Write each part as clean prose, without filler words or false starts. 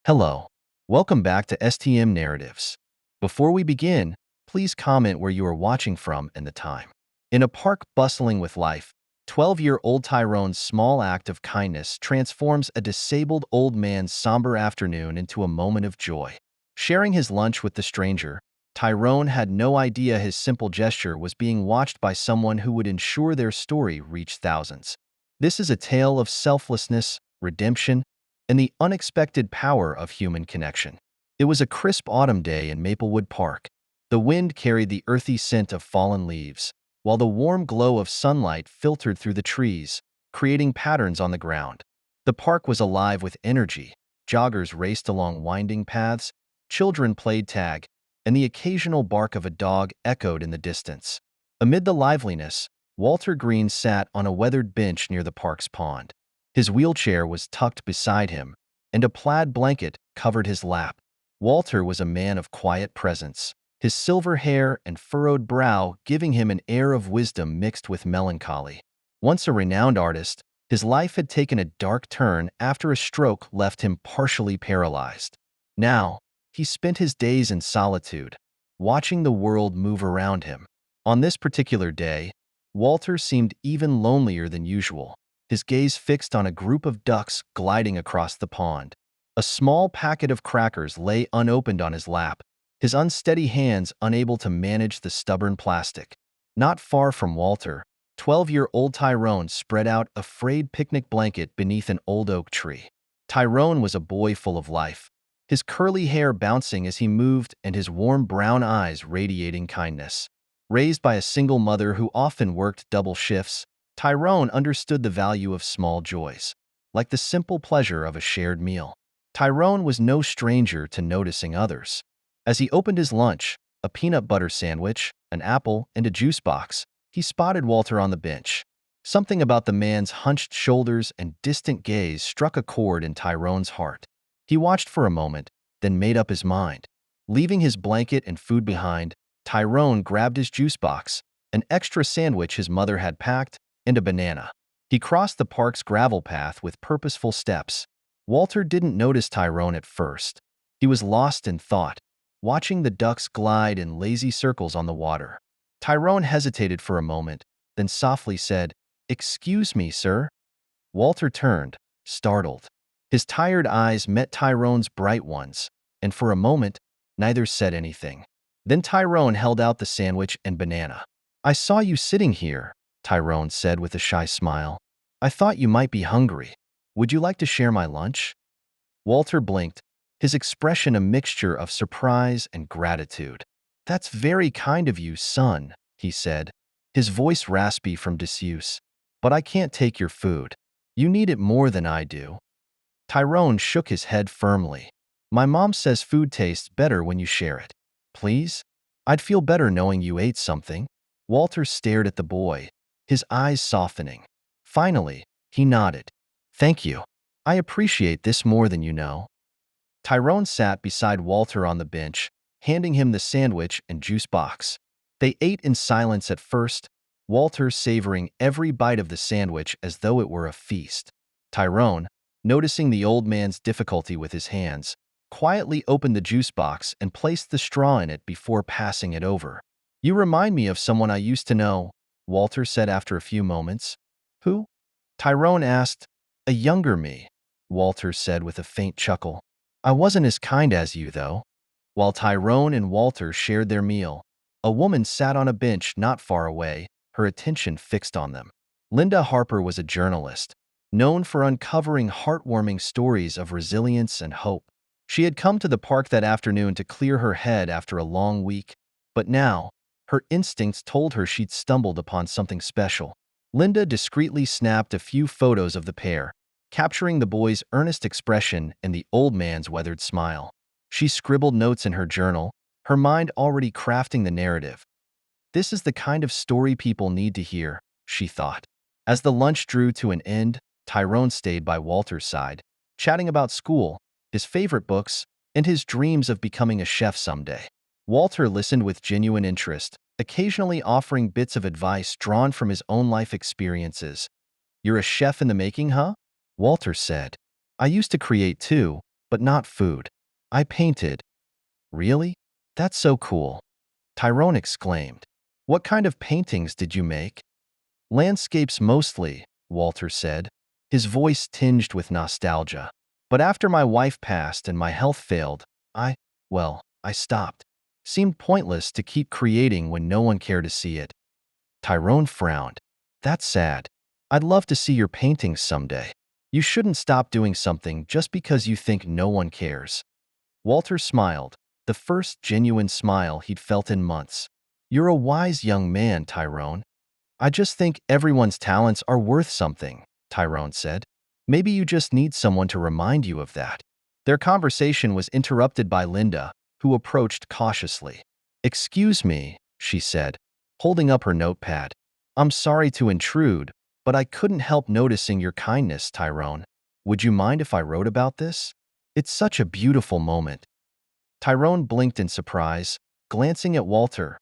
Hello. Welcome back to STM Narratives. Before we begin, please comment where you are watching from and the time. In a park bustling with life, 12-year-old Tyrone's small act of kindness transforms a disabled old man's somber afternoon into a moment of joy. Sharing his lunch with the stranger, Tyrone had no idea his simple gesture was being watched by someone who would ensure their story reached thousands. This is a tale of selflessness, redemption, and the unexpected power of human connection. It was a crisp autumn day in Maplewood Park. The wind carried the earthy scent of fallen leaves, while the warm glow of sunlight filtered through the trees, creating patterns on the ground. The park was alive with energy. Joggers raced along winding paths, children played tag, and the occasional bark of a dog echoed in the distance. Amid the liveliness, Walter Green sat on a weathered bench near the park's pond. His wheelchair was tucked beside him, and a plaid blanket covered his lap. Walter was a man of quiet presence, his silver hair and furrowed brow giving him an air of wisdom mixed with melancholy. Once a renowned artist, his life had taken a dark turn after a stroke left him partially paralyzed. Now, he spent his days in solitude, watching the world move around him. On this particular day, Walter seemed even lonelier than usual, his gaze fixed on a group of ducks gliding across the pond. A small packet of crackers lay unopened on his lap, his unsteady hands unable to manage the stubborn plastic. Not far from Walter, 12-year-old Tyrone spread out a frayed picnic blanket beneath an old oak tree. Tyrone was a boy full of life, his curly hair bouncing as he moved and his warm brown eyes radiating kindness. Raised by a single mother who often worked double shifts, Tyrone understood the value of small joys, like the simple pleasure of a shared meal. Tyrone was no stranger to noticing others. As he opened his lunch, a peanut butter sandwich, an apple, and a juice box, he spotted Walter on the bench. Something about the man's hunched shoulders and distant gaze struck a chord in Tyrone's heart. He watched for a moment, then made up his mind. Leaving his blanket and food behind, Tyrone grabbed his juice box, an extra sandwich his mother had packed, and a banana. He crossed the park's gravel path with purposeful steps. Walter didn't notice Tyrone at first. He was lost in thought, watching the ducks glide in lazy circles on the water. Tyrone hesitated for a moment, then softly said, "Excuse me, sir." Walter turned, startled. His tired eyes met Tyrone's bright ones, and for a moment, neither said anything. Then Tyrone held out the sandwich and banana. "I saw you sitting here," Tyrone said with a shy smile. "I thought you might be hungry. Would you like to share my lunch?" Walter blinked, his expression a mixture of surprise and gratitude. "That's very kind of you, son," he said, his voice raspy from disuse. "But I can't take your food. You need it more than I do." Tyrone shook his head firmly. "My mom says food tastes better when you share it. Please? I'd feel better knowing you ate something." Walter stared at the boy, his eyes softening. Finally, he nodded. "Thank you. I appreciate this more than you know." Tyrone sat beside Walter on the bench, handing him the sandwich and juice box. They ate in silence at first, Walter savoring every bite of the sandwich as though it were a feast. Tyrone, noticing the old man's difficulty with his hands, quietly opened the juice box and placed the straw in it before passing it over. "You remind me of someone I used to know," Walter said after a few moments. "Who?" Tyrone asked. "A younger me," Walter said with a faint chuckle. "I wasn't as kind as you, though." While Tyrone and Walter shared their meal, a woman sat on a bench not far away, her attention fixed on them. Linda Harper was a journalist, known for uncovering heartwarming stories of resilience and hope. She had come to the park that afternoon to clear her head after a long week, but now, her instincts told her she'd stumbled upon something special. Linda discreetly snapped a few photos of the pair, capturing the boy's earnest expression and the old man's weathered smile. She scribbled notes in her journal, her mind already crafting the narrative. "This is the kind of story people need to hear," she thought. As the lunch drew to an end, Tyrone stayed by Walter's side, chatting about school, his favorite books, and his dreams of becoming a chef someday. Walter listened with genuine interest, occasionally offering bits of advice drawn from his own life experiences. "You're a chef in the making, huh?" Walter said. "I used to create too, but not food. I painted. Really? That's so cool. Tyrone exclaimed. What kind of paintings did you make? Landscapes mostly, Walter said, his voice tinged with nostalgia. But after my wife passed and my health failed, I stopped. Seemed pointless to keep creating when no one cared to see it. Tyrone frowned. That's sad. I'd love to see your paintings someday. You shouldn't stop doing something just because you think no one cares. Walter smiled, the first genuine smile he'd felt in months. You're a wise young man, Tyrone. I just think everyone's talents are worth something, Tyrone said. Maybe you just need someone to remind you of that. Their conversation was interrupted by Linda, who approached cautiously. Excuse me, she said, holding up her notepad. I'm sorry to intrude, but I couldn't help noticing your kindness, Tyrone. Would you mind if I wrote about this? It's such a beautiful moment. Tyrone blinked in surprise, glancing at Walter.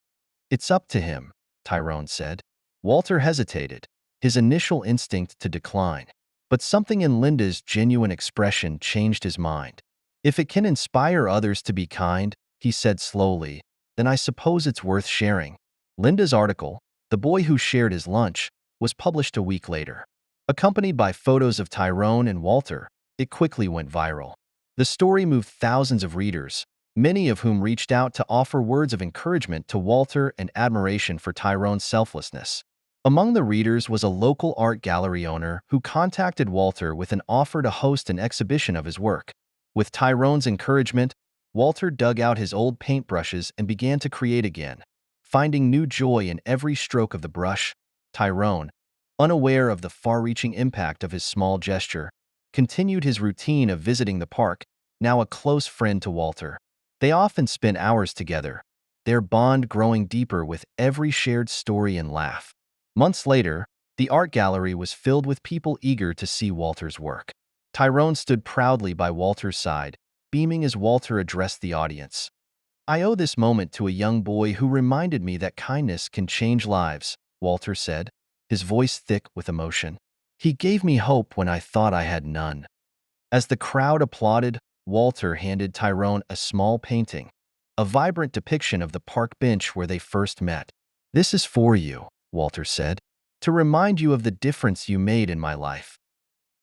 It's up to him, Tyrone said. Walter hesitated, his initial instinct to decline. But something in Linda's genuine expression changed his mind. If it can inspire others to be kind, he said slowly, then I suppose it's worth sharing. Linda's article, The Boy Who Shared His Lunch, was published a week later. Accompanied by photos of Tyrone and Walter, it quickly went viral. The story moved thousands of readers, many of whom reached out to offer words of encouragement to Walter and admiration for Tyrone's selflessness. Among the readers was a local art gallery owner who contacted Walter with an offer to host an exhibition of his work. With Tyrone's encouragement, Walter dug out his old paintbrushes and began to create again. Finding new joy in every stroke of the brush, Tyrone, unaware of the far-reaching impact of his small gesture, continued his routine of visiting the park, now a close friend to Walter. They often spent hours together, their bond growing deeper with every shared story and laugh. Months later, the art gallery was filled with people eager to see Walter's work. Tyrone stood proudly by Walter's side, beaming as Walter addressed the audience. I owe this moment to a young boy who reminded me that kindness can change lives, Walter said, his voice thick with emotion. He gave me hope when I thought I had none. As the crowd applauded, Walter handed Tyrone a small painting, a vibrant depiction of the park bench where they first met. This is for you, Walter said, to remind you of the difference you made in my life.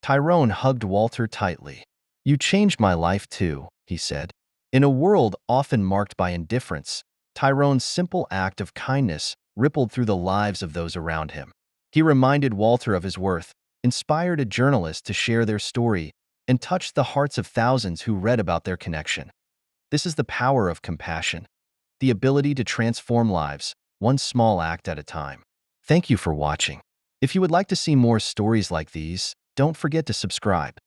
Tyrone hugged Walter tightly. You changed my life too, he said. In a world often marked by indifference, Tyrone's simple act of kindness rippled through the lives of those around him. He reminded Walter of his worth, inspired a journalist to share their story, and touched the hearts of thousands who read about their connection. This is the power of compassion, the ability to transform lives, one small act at a time. Thank you for watching. If you would like to see more stories like these, don't forget to subscribe.